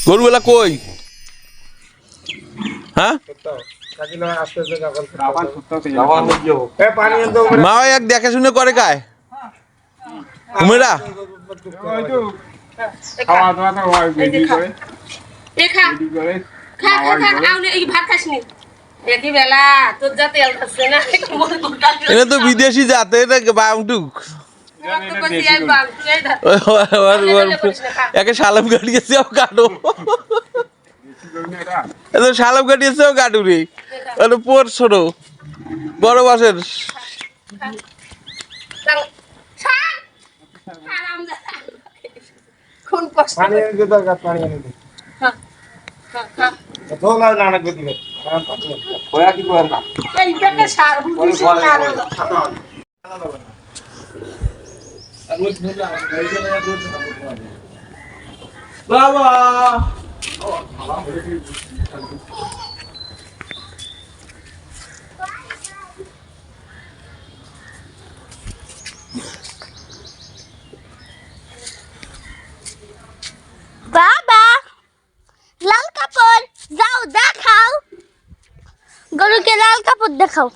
গরুগুলা কই? হ্যাঁ মা এক দেখে শুনে করে কায় কুমিরা এটা তো বিদেশি জাত এটা বাউটুক একে সালাম কাটিয়েছেও কাটো এত সালাম কাটিয়েছেও কাটু রে পোর ছোট বড় বাসের বাবা বাবা লাল কাপড় যাও দেখাও গরুকে লাল কাপড় দেখাও